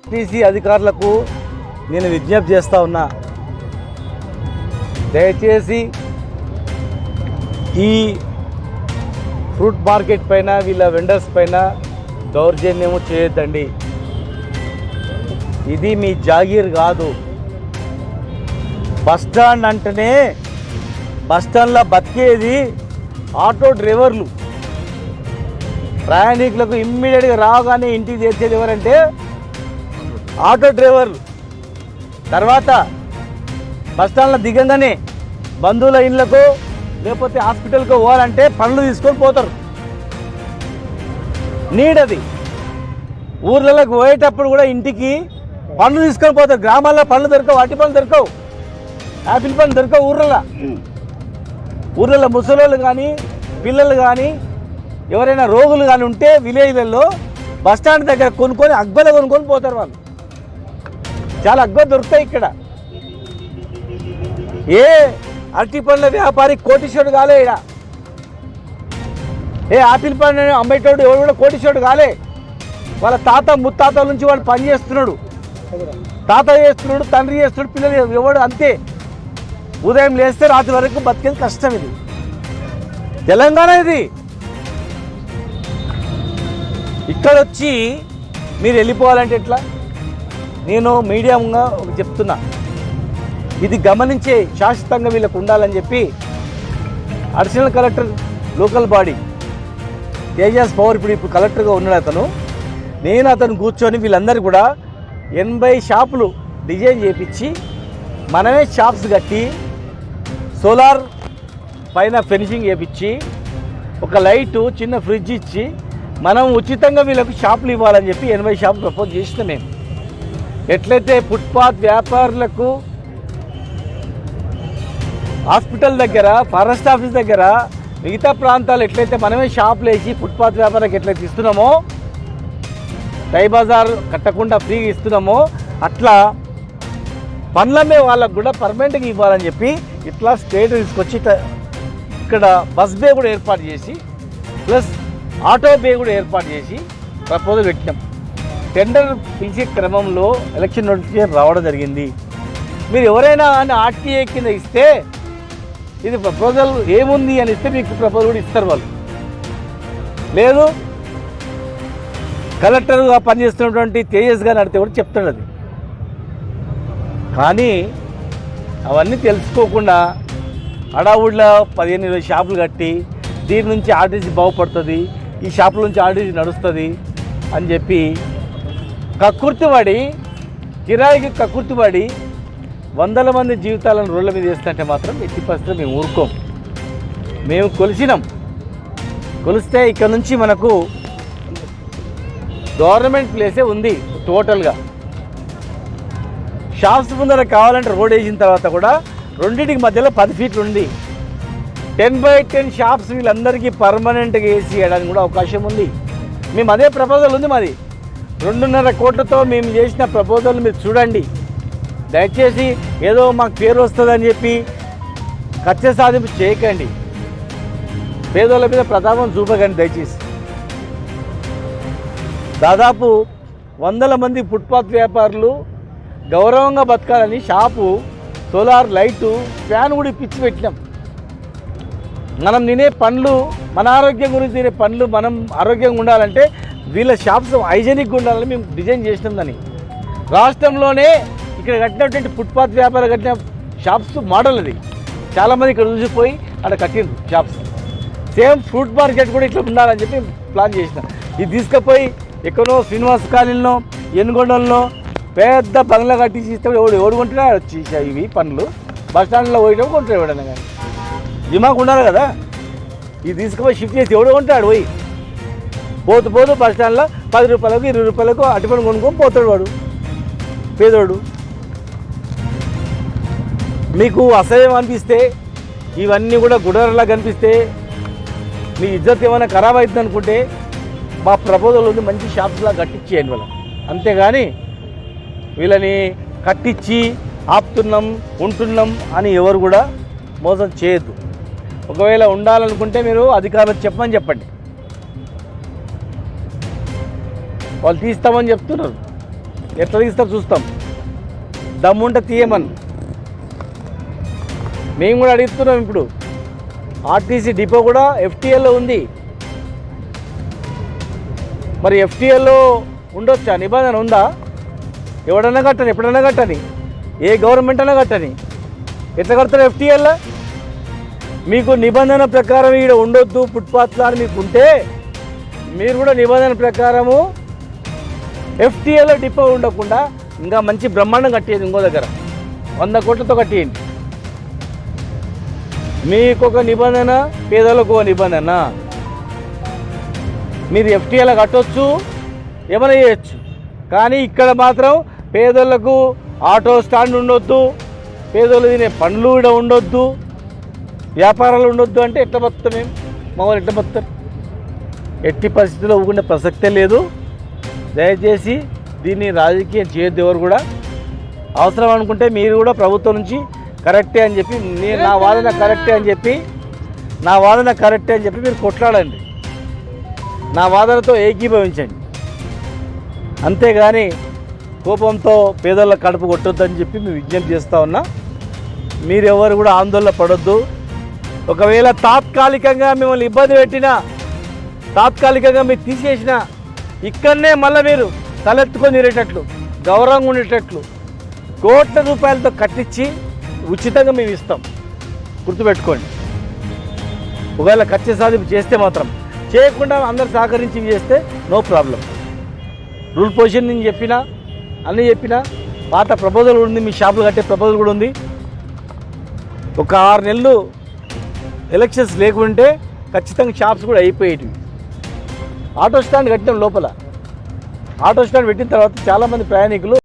RTC అధికారులకు నేను విజ్ఞప్తి చేస్తూ ఉన్నా, దయచేసి ఈ ఫ్రూట్ మార్కెట్ పైన వీళ్ళ వెండర్స్ పైన దౌర్జన్యము చేయొద్దండి. ఇది మీ జాగీర్ కాదు. బస్టాండ్ అంటేనే బస్టాండ్లో బతికేది ఆటో డ్రైవర్లు. ప్రయాణికులకు ఇమ్మీడియట్గా రాగానే ఇంటికి చేర్చేది ఎవరంటే ఆటో డ్రైవర్లు. తర్వాత బస్టాండ్లో దిగంగానే బంధువుల ఇళ్ళకు లేకపోతే హాస్పిటల్కి పోవాలంటే పనులు తీసుకొని పోతారు. నీడది. ఊర్లలోకి పోయేటప్పుడు కూడా ఇంటికి పనులు తీసుకొని పోతారు. గ్రామాల్లో పనులు దొరకవు, అట్టి పనులు దొరకవు, యాపిల్ పనులు దొరకవు. ఊర్లలో ముసలోళ్ళు కానీ పిల్లలు కానీ ఎవరైనా రోగులు కానీ ఉంటే విలేజ్లలో బస్టాండ్ దగ్గర కొనుక్కొని అగ్బలు కొనుక్కొని పోతారు. వాళ్ళు చాలా అగ్బలు దొరుకుతాయి ఇక్కడ. ఏ అరటి పండ్ల వ్యాపారి కోటీశ్వరుడు కాలే ఇక్కడ. ఏ ఆపిల్ పండు అమ్మేటోడు ఎవరు కూడా కోటీశ్వరుడు కాలే. వాళ్ళ తాత ముత్తాతల నుంచి వాడు పని చేస్తున్నాడు. తాత చేస్తున్నాడు, తండ్రి చేస్తున్నాడు, పిల్లలు ఎవడు అంతే. ఉదయం లేస్తే రాత్రి వరకు బతికేది కష్టం. ఇది తెలంగాణ. ఇది ఇక్కడ వచ్చి మీరు వెళ్ళిపోవాలంటే ఎట్లా? నేను మీడియంగా చెప్తున్నా, ఇది గమనించే శాశ్వతంగా వీళ్ళకు ఉండాలని చెప్పి additional collector local body Tejas power ఇప్పుడు కలెక్టర్గా ఉన్నాడు నేను అతను కూర్చొని వీళ్ళందరూ కూడా 80 షాపులు డిజైన్ చేయించి మనమే షాప్స్ కట్టి సోలార్ పైన ఫినిషింగ్ చేయించి ఒక లైటు చిన్న ఫ్రిడ్జ్ ఇచ్చి మనం ఉచితంగా వీళ్ళకు షాపులు ఇవ్వాలని చెప్పి 80 షాపులు ప్రపోజ్ చేసిన మేము. ఎట్లయితే ఫుట్పాత్ వ్యాపారులకు హాస్పిటల్ దగ్గర, ఫారెస్ట్ ఆఫీస్ దగ్గర, మిగతా ప్రాంతాలు ఎట్లయితే మనమే షాపులు వేసి ఫుట్పాత్ వ్యాపారాలకు ఎట్లయితే ఇస్తున్నామో, టై బజార్ కట్టకుండా ఫ్రీగా ఇస్తున్నామో, అట్లా పనులమ్మే వాళ్ళకు కూడా పర్మనెంట్గా ఇవ్వాలని చెప్పి ఇట్లా స్టేట్ తీసుకొచ్చి ఇక్కడ బస్ బే కూడా ఏర్పాటు చేసి ప్లస్ ఆటో బే కూడా ఏర్పాటు చేసి ప్రపోజల్ పెట్టినాం. టెండర్ పిలిచే క్రమంలో ఎలక్షన్ నోటిఫికేషన్ రావడం జరిగింది. మీరు ఎవరైనా అని ఆర్టీఏ కింద ఇస్తే ఇది ప్రపోజల్ ఏముంది అని ఇస్తే మీకు ప్రపోజల్ కూడా ఇస్తారు వాళ్ళు. లేదు కలెక్టర్గా పనిచేస్తున్నటువంటి తేజస్ గారు అడిగితే కూడా చెప్తాడు అది. కానీ అవన్నీ తెలుసుకోకుండా హడావుడిలో 15-20 షాపులు కట్టి దీని నుంచి ఆర్టీసీ బాగుపడుతుంది, ఈ షాపుల నుంచి ఆర్టీసీ నడుస్తుంది అని చెప్పి కక్కుర్తిపడి, కిరాయికి కక్కుర్తిపడి 100 మంది జీవితాలను రోడ్ల మీద వేస్తుంటే మాత్రం ఎట్టి పరిస్థితుల్లో మేము ఊరుకోం. మేము కొలిసినాం. కొలిస్తే ఇక్కడ నుంచి మనకు గవర్నమెంట్ ప్లేసే ఉంది. టోటల్గా షాప్స్ ముందర కావాలంటే రోడ్ వేసిన తర్వాత కూడా రెండింటికి మధ్యలో 10 ఫీట్లు ఉంది. 10x10 షాప్స్ వీళ్ళందరికీ పర్మనెంట్గా వేసి వేయడానికి కూడా అవకాశం ఉంది. మేము అదే ప్రపోజల్ ఉంది మాది. 2.5 కోట్లతో మేము చేసిన ప్రపోజల్ మీరు చూడండి. దయచేసి ఏదో మాకు పేరు వస్తుందని చెప్పి కక్ష సాధింపు చేయకండి. పేదోళ్ళ మీద ప్రతాపం చూపకండి దయచేసి. దాదాపు 100 మంది ఫుట్పాత్ వ్యాపారులు గౌరవంగా బతకాలని షాపు, సోలార్ లైటు, ఫ్యాన్ కూడా ఇప్పించి పెట్టినాం. మనం తినే పండ్లు, మన ఆరోగ్యం గురించి తినే పండ్లు మనం ఆరోగ్యంగా ఉండాలంటే వీళ్ళ షాప్స్ హైజెనిక్గా ఉండాలని మేము డిజైన్ చేసినాం. దాన్ని రాష్ట్రంలోనే ఇక్కడ కట్టినటువంటి ఫుట్పాత్ వ్యాపారం కట్టిన షాప్స్ మోడల్ అది. చాలామంది ఇక్కడ చూసిపోయి అక్కడ కట్టిండ్రు షాప్స్. సేమ్ ఫ్రూట్ మార్కెట్ కూడా ఇట్లా ఉండాలని చెప్పి ప్లాన్ చేసినాం. ఇది తీసుకుపోయి ఎక్కడో శ్రీనివాస కాలనీలో, ఎనుగొండల్లో పెద్ద బంగ్లా కట్టించి ఇస్తే ఎవడు కొంటున్నాడు వచ్చి ఇవి పండ్లు. బస్టాండ్లో పోయేటప్పుడు కొంటాడు ఎవడన్నా. కానీ దిమాకు ఉండాలి కదా. ఇది తీసుకుపోయి షిఫ్ట్ చేసి ఎవడు కొంటాడు పోయి. పోతూ బస్టాండ్లో 10 రూపాయలకు 20 రూపాయలకు అటుపని కొనుక్కొని పోతాడు వాడు పేదోడు. మీకు అసహ్యం అనిపిస్తే, ఇవన్నీ కూడా గుడరలా కనిపిస్తే, మీ ఇజ్జత్ ఏమైనా ఖరాబ్ అవుతుంది అనుకుంటే మా ప్రపోజల్ ఉంది, మంచి షాప్స్లా కట్టించేయండి వాళ్ళని. అంతేగాని వీళ్ళని కట్టించి ఆపుతున్నాం, ఉంటున్నాం అని ఎవరు కూడా మోసం చేయొద్దు. ఒకవేళ ఉండాలనుకుంటే మీరు అధికారులకు చెప్పండి. వాళ్ళు తీస్తామని చెప్తున్నారు. ఎట్లా తీస్తారు చూస్తాం, దమ్ముంటే తీయమని మేము కూడా అడుగుతున్నాం. ఇప్పుడు ఆర్టీసీ డిపో కూడా ఎఫ్టీఎల్లో ఉంది. మరి ఎఫ్టీఎల్లో ఉండొచ్చా? నిబంధన ఉందా? ఎవడన్నా కట్టని, ఎప్పుడన్నా కట్టని, ఏ గవర్నమెంట్ అన్నా కట్టని, ఎట్లా కడతారు ఎఫ్టీఎల్లో? మీకు నిబంధన ప్రకారం ఇక్కడ ఉండొద్దు ఫుట్పాత్లో అని మీకు ఉంటే మీరు కూడా నిబంధన ప్రకారము ఎఫ్టీఎల్లో డిపో ఉండకుండా ఇంకా మంచి బ్రహ్మాండం కట్టేది ఇంకో దగ్గర 100 కోట్లతో కట్టేయండి. మీకు ఒక నిబంధన, పేదలకు ఒక నిబంధన. మీరు ఎఫ్టీఎల్లో కట్టవచ్చు, ఏమైనా చేయొచ్చు. కానీ ఇక్కడ మాత్రం పేదలకు ఆటో స్టాండ్ ఉండొద్దు, పేదోళ్ళు తినే పండ్లు కూడా ఉండొద్దు, వ్యాపారాలు ఉండొద్దు అంటే ఎట్లా బతుకుతాం మేము? మామూలు ఎట్లా బతుకుతారు? ఎట్టి పరిస్థితుల్లో ఊరుకునే ప్రసక్తే లేదు. దయచేసి దీన్ని రాజకీయం చేయొద్దు. ఎవరు కూడా అవసరం అనుకుంటే మీరు కూడా ప్రభుత్వం నుంచి కరెక్టే అని చెప్పి, నా వాదన కరెక్టే అని చెప్పి మీరు కొట్లాడండి, నా వాదనతో ఏకీభవించండి. అంతేగాని కోపంతో పేదల కడుపు కొట్టొద్దని చెప్పి మేము విజ్ఞప్తి చేస్తూ ఉన్నా. మీరెవరు కూడా ఆందోళన పడొద్దు. ఒకవేళ తాత్కాలికంగా మిమ్మల్ని ఇబ్బంది పెట్టినా, తాత్కాలికంగా మీరు తీసేసినా ఇక్కడనే మళ్ళీ మీరు తలెత్తుకొని తిరిగేటట్లు, గౌరవంగా ఉండేటట్లు కోట్ల రూపాయలతో కట్టించి ఉచితంగా మేము ఇస్తాం. గుర్తుపెట్టుకోండి. ఒకవేళ కక్ష సాధింపు చేస్తే మాత్రం, చేయకుండా అందరు సహకరించి చేస్తే నో ప్రాబ్లం. రూల్ పొజిషన్ నేను చెప్పినా, అన్నీ చెప్పినా, పాత ప్రపోజల్ ఉంది, మీ షాపులు కట్టే ప్రపోజల్ కూడా ఉంది. ఒక 6 నెలలు ఎలక్షన్స్ లేకుంటే ఖచ్చితంగా షాప్స్ కూడా అయిపోయేటివి. ఆటో స్టాండ్ కట్టినాం లోపల. ఆటో స్టాండ్ పెట్టిన తర్వాత చాలామంది ప్రయాణికులు